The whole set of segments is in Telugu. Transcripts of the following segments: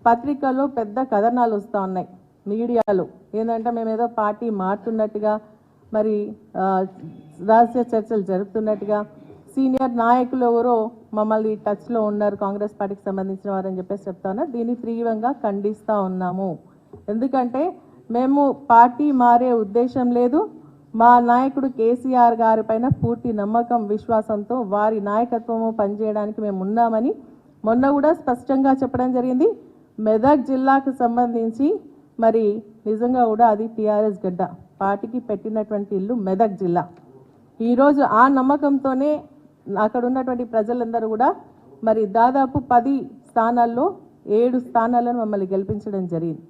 పత్రికల్లో పెద్ద కథనాలు వస్తూ ఉన్నాయి, మీడియాలో ఏంటంటే మేము ఏదో పార్టీ మారుతున్నట్టుగా, మరి రహస్య చర్చలు జరుపుతున్నట్టుగా, సీనియర్ నాయకులు ఎవరో మమ్మల్ని టచ్లో ఉన్నారు కాంగ్రెస్ పార్టీకి సంబంధించిన వారని చెప్పేసి చెప్తా ఉన్నారు. దీన్ని తీవ్రంగా ఖండిస్తూ ఉన్నాము. ఎందుకంటే మేము పార్టీ మారే ఉద్దేశం లేదు. మా నాయకుడు కేసీఆర్ గారి పైన పూర్తి నమ్మకం, విశ్వాసంతో వారి నాయకత్వము పనిచేయడానికి మేము ఉన్నామని మొన్న కూడా స్పష్టంగా చెప్పడం జరిగింది. మెదక్ జిల్లాకు సంబంధించి మరి నిజంగా కూడా అది టీఆర్ఎస్ గడ్డ, పార్టీకి పెట్టినటువంటి ఇల్లు మెదక్ జిల్లా. ఈరోజు ఆ నమ్మకంతోనే అక్కడ ఉన్నటువంటి ప్రజలందరూ కూడా మరి దాదాపు 10 స్థానాల్లో 7 స్థానాలను మమ్మల్ని గెలిపించడం జరిగింది.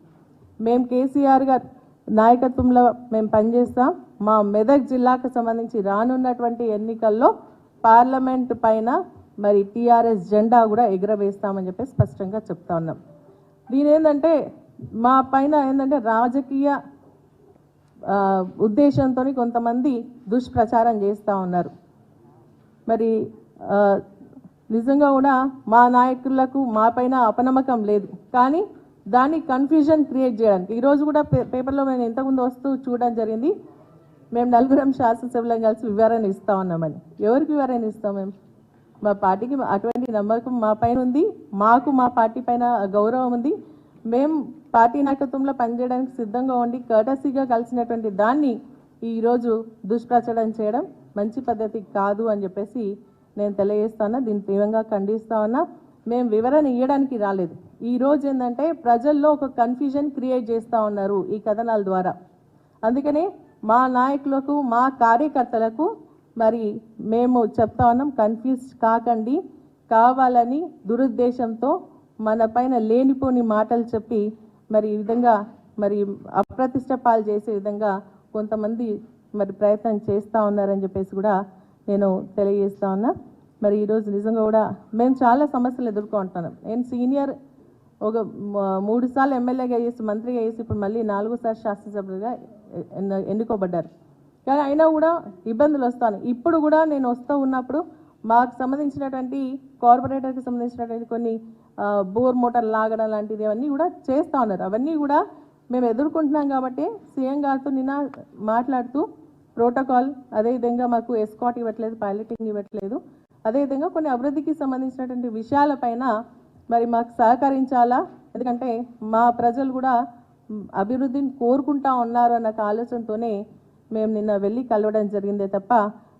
మేము కేసీఆర్ గారు నాయకత్వంలో మేము పనిచేస్తాం. మా మెదక్ జిల్లాకు సంబంధించి రానున్నటువంటి ఎన్నికల్లో పార్లమెంట్ పైన మరి టీఆర్ఎస్ జెండా కూడా ఎగురవేస్తామని చెప్పి స్పష్టంగా చెప్తా ఉన్నాం. దీని ఏంటంటే మా పైన ఏంటంటే రాజకీయ ఉద్దేశంతో కొంతమంది దుష్ప్రచారం చేస్తూ ఉన్నారు. మరి నిజంగా కూడా మా నాయకులకు మా పైన అపనమ్మకం లేదు, కానీ దాన్ని కన్ఫ్యూజన్ క్రియేట్ చేయడానికి ఈరోజు కూడా పేపర్లో మేము ఇంతకుముందు వస్తూ చూడడం జరిగింది. మేము 4 శాసనసభ్యులను కలిసి వివరణ ఇస్తూ ఉన్నామని. ఎవరికి వివరణ ఇస్తాం? మేము మా పార్టీకి అటువంటి నమ్మకం మా పైన ఉంది, మాకు మా పార్టీ పైన గౌరవం ఉంది. మేము పార్టీ నాయకత్వంలో పనిచేయడానికి సిద్ధంగా ఉండి కర్టసీగా కలిసినటువంటి దాన్ని ఈరోజు దుష్ప్రచారం చేయడం మంచి పద్ధతి కాదు అని చెప్పేసి నేను తెలియజేస్తా ఉన్నా. దీన్ని తీవ్రంగా ఖండిస్తా ఉన్నా. మేము వివరణ ఇవ్వడానికి రాలేదు. ఈరోజు ఏంటంటే ప్రజల్లో ఒక కన్ఫ్యూజన్ క్రియేట్ చేస్తూ ఉన్నారు ఈ కథనాల ద్వారా. అందుకనే మా నాయకులకు, మా కార్యకర్తలకు మరి మేము చెప్తా ఉన్నాం, కన్ఫ్యూజ్ కాకండి. కావాలని దురుద్దేశంతో మన పైన లేనిపోని మాటలు చెప్పి మరి ఈ విధంగా మరి అప్రతిష్ట పాలు చేసే విధంగా కొంతమంది మరి ప్రయత్నం చేస్తూ ఉన్నారని చెప్పేసి కూడా నేను తెలియజేస్తా ఉన్నా. మరి ఈరోజు నిజంగా కూడా మేము చాలా సమస్యలు ఎదుర్కొంటున్నాం. నేను సీనియర్ ఒక 3 సార్లు ఎమ్మెల్యేగా చేసి, మంత్రిగా చేసి, ఇప్పుడు మళ్ళీ 4 సార్లు శాసనసభ్యులుగా ఎన్నుకోబడ్డారు. కానీ అయినా కూడా ఇబ్బందులు వస్తాను. ఇప్పుడు కూడా నేను వస్తూ ఉన్నప్పుడు మాకు సంబంధించినటువంటి కార్పొరేటర్కి సంబంధించినటువంటి కొన్ని బోర్ మోటార్ లాగడం లాంటిది అవన్నీ కూడా చేస్తూ ఉన్నారు. అవన్నీ కూడా మేము ఎదుర్కొంటున్నాం. కాబట్టి సీఎం గారితో నిన్న మాట్లాడుతూ ప్రోటోకాల్, అదేవిధంగా మాకు ఎస్కాట్ ఇవ్వట్లేదు, పైలటింగ్ ఇవ్వట్లేదు, అదేవిధంగా కొన్ని అభివృద్ధికి సంబంధించినటువంటి విషయాలపైన మరి మాకు సహకరించాలా, ఎందుకంటే మా ప్రజలు కూడా అభివృద్ధిని కోరుకుంటా ఉన్నారు అన్న ఆలోచనతోనే మేము నిన్న వెళ్ళి కలవడం జరిగిందే తప్ప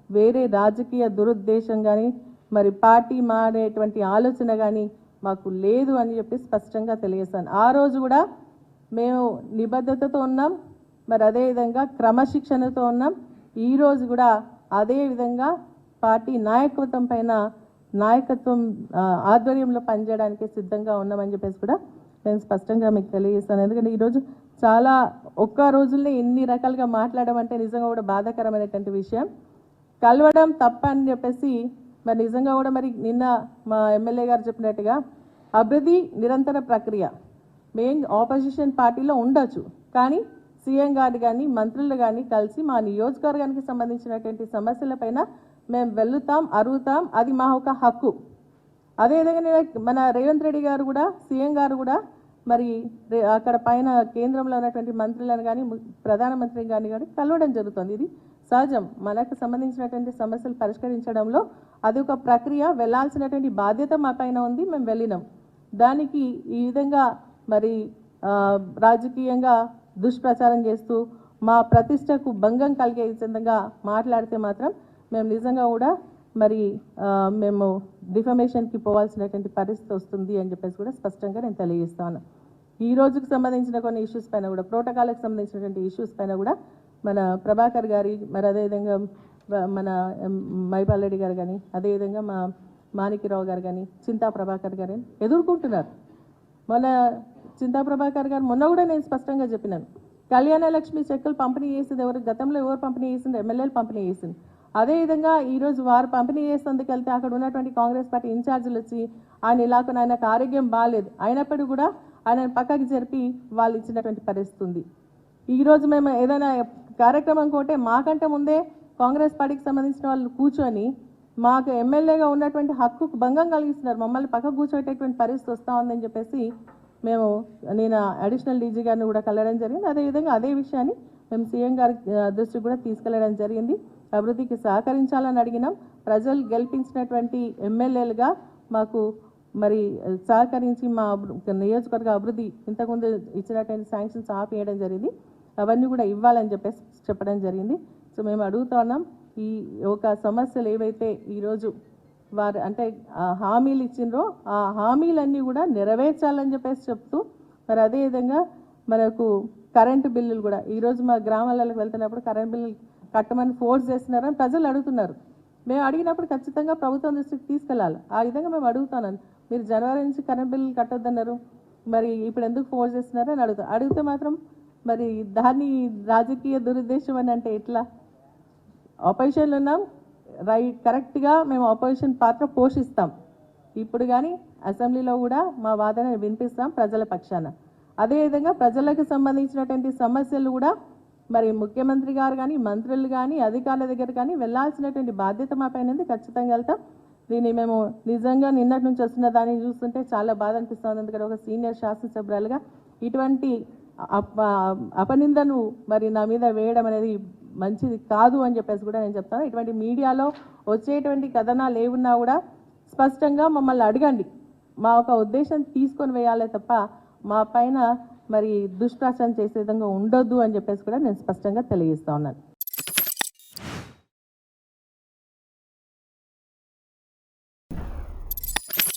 వేరే రాజకీయ దురుద్దేశం కానీ మరి పార్టీ మారేటువంటి ఆలోచన కానీ మాకు లేదు అని చెప్పి స్పష్టంగా తెలియజేస్తాను. ఆ రోజు కూడా మేము నిబద్ధతతో ఉన్నాం, మరి అదేవిధంగా క్రమశిక్షణతో ఉన్నాం. ఈరోజు కూడా అదేవిధంగా పార్టీ నాయకత్వం పైన నాయకత్వం ఆధ్వర్యంలో పనిచేయడానికి సిద్ధంగా ఉన్నామని చెప్పేసి కూడా నేను స్పష్టంగా మీకు తెలియజేస్తాను. ఎందుకంటే ఈరోజు చాలా ఒక్క రోజుల్లో ఎన్ని రకాలుగా మాట్లాడడం అంటే నిజంగా కూడా బాధాకరమైనటువంటి విషయం. కలవడం తప్ప అని చెప్పేసి మరి నిజంగా కూడా మరి నిన్న మా ఎమ్మెల్యే గారు చెప్పినట్టుగా అభివృద్ధి నిరంతర ప్రక్రియ. మెయిన్ ఆపోజిషన్ పార్టీలో ఉండొచ్చు, కానీ సీఎం గారు కానీ మంత్రులు కానీ కలిసి మా నియోజకవర్గానికి సంబంధించినటువంటి సమస్యలపైన మేము వెళ్తాం, అరుగుతాం. అది మా ఒక హక్కు. అదేవిధంగా మన రేవంత్ రెడ్డి గారు కూడా, సీఎం గారు కూడా మరి అక్కడ పైన కేంద్రంలో ఉన్నటువంటి మంత్రులను కానీ ప్రధానమంత్రి కానీ కలవడం జరుగుతుంది. ఇది సహజం. మనకు సంబంధించినటువంటి సమస్యలు పరిష్కరించడంలో అది ఒక ప్రక్రియ. వెళ్లాల్సినటువంటి బాధ్యత మా పైన ఉంది, మేము వెళ్ళినాం. దానికి ఈ విధంగా మరి రాజకీయంగా దుష్ప్రచారం చేస్తూ మా ప్రతిష్టకు భంగం కలిగే విధంగా మాట్లాడితే మాత్రం మేము నిజంగా కూడా మరి మేము డిఫమేషన్కి పోవాల్సినటువంటి పరిస్థితి వస్తుంది అని చెప్పేసి కూడా స్పష్టంగా నేను తెలియజేస్తాను. ఈ రోజుకు సంబంధించిన కొన్ని ఇష్యూస్ పైన కూడా, ప్రోటోకాల్కి సంబంధించినటువంటి ఇష్యూస్ పైన కూడా మన ప్రభాకర్ గారి, మరి అదేవిధంగా మన మైపాల్ రెడ్డి గారు కానీ, అదేవిధంగా మా మాణిక్యరావు గారు కానీ, చింతా ప్రభాకర్ గారు ఎదుర్కొంటున్నారు. మన చింతా ప్రభాకర్ గారు మొన్న కూడా నేను స్పష్టంగా చెప్పినాను, కళ్యాణ లక్ష్మి చెక్కులు పంపిణీ చేసింది ఎవరు, గతంలో ఎవరు పంపిణీ చేసింది? ఎమ్మెల్యేలు పంపిణీ చేసింది. అదేవిధంగా ఈరోజు వారు పంపిణీ చేసేందుకు వెళ్తే అక్కడ ఉన్నటువంటి కాంగ్రెస్ పార్టీ ఇన్ఛార్జీలు వచ్చి ఆయన ఇలాగ ఆయనకు ఆరోగ్యం బాగాలేదు అయినప్పటికీ కూడా ఆయన పక్కకి జరిపి వాళ్ళు ఇచ్చినటువంటి పరిస్థితి ఉంది. ఈరోజు మేము ఏదైనా కార్యక్రమం కోటే మాకంటే ముందే కాంగ్రెస్ పార్టీకి సంబంధించిన వాళ్ళు కూర్చొని మాకు ఎమ్మెల్యేగా ఉన్నటువంటి హక్కుకు భంగం కలిగిస్తున్నారు, మమ్మల్ని పక్కకు కూర్చోటటువంటి పరిస్థితి వస్తూ ఉందని చెప్పేసి మేము నేను అడిషనల్ డీజీ గారిని కూడా కలవడం జరిగింది. అదేవిధంగా అదే విషయాన్ని మేము సీఎం గారి దృష్టికి కూడా తీసుకెళ్లడం జరిగింది. అభివృద్ధికి సహకరించాలని అడిగినాం. ప్రజలు గెలిపించినటువంటి ఎమ్మెల్యేలుగా మాకు మరి సహకరించి మా నియోజకవర్గ అభివృద్ధి ఇంతకుముందు ఇచ్చినటువంటి శాంక్షన్స్ ఆపేయడం జరిగింది. అవన్నీ కూడా ఇవ్వాలని చెప్పేసి చెప్పడం జరిగింది. సో మేము అడుగుతా ఉన్నాం, ఈ ఒక సమస్యలు ఏవైతే ఈరోజు వారు అంటే హామీలు ఇచ్చిండ్రో ఆ హామీలన్నీ కూడా నెరవేర్చాలని చెప్పేసి చెప్తూ, మరి అదేవిధంగా మనకు కరెంటు బిల్లులు కూడా ఈరోజు మా గ్రామాలకు వెళ్తున్నప్పుడు కరెంట్ బిల్లులు కట్టమని ఫోర్స్ చేస్తున్నారని ప్రజలు అడుగుతున్నారు. మేము అడిగినప్పుడు ఖచ్చితంగా ప్రభుత్వం దృష్టికి తీసుకెళ్ళాలి. ఆ విధంగా మేము అడుగుతాను. మీరు జనవరి నుంచి కరెంట్ బిల్లులు కట్టొద్దన్నారు, మరి ఇప్పుడు ఎందుకు ఫోర్స్ చేస్తున్నారని అడిగితే మాత్రం మరి దాన్ని రాజకీయ దురుద్దేశం అని అంటే ఎట్లా? ఆపోజిషన్లో ఉన్నాం, కరెక్ట్గా మేము ఆపోజిషన్ పాత్ర పోషిస్తాం. ఇప్పుడు కానీ అసెంబ్లీలో కూడా మా వాదనని వినిపిస్తాం ప్రజల పక్షాన. అదేవిధంగా ప్రజలకు సంబంధించినటువంటి సమస్యలు కూడా మరి ముఖ్యమంత్రి గారు కానీ మంత్రులు కానీ అధికారుల దగ్గర కానీ వెళ్ళాల్సినటువంటి బాధ్యత మా పైన ఉంది. ఖచ్చితంగా వెళ్తాం. దీన్ని మేము నిజంగా నిన్నటి నుంచి వస్తున్న దాన్ని చూస్తుంటే చాలా బాధ అనిపిస్తుంది. ఎందుకంటే ఒక సీనియర్ శాసనసభ్యులుగా ఇటువంటి అపనిందను మరి నా మీద వేయడం అనేది మంచిది కాదు అని చెప్పేసి కూడా నేను చెప్తాను. ఇటువంటి మీడియాలో వచ్చేటువంటి కథనాలు ఏమున్నా కూడా స్పష్టంగా మమ్మల్ని అడగండి. మా ఒక ఉద్దేశం తీసుకొని వేయాలే తప్ప మా పైన మరి దుష్ప్రచారం చేసే విధంగా ఉండొద్దు అని చెప్పేసి కూడా నేను స్పష్టంగా తెలియజేస్తా ఉన్నాను.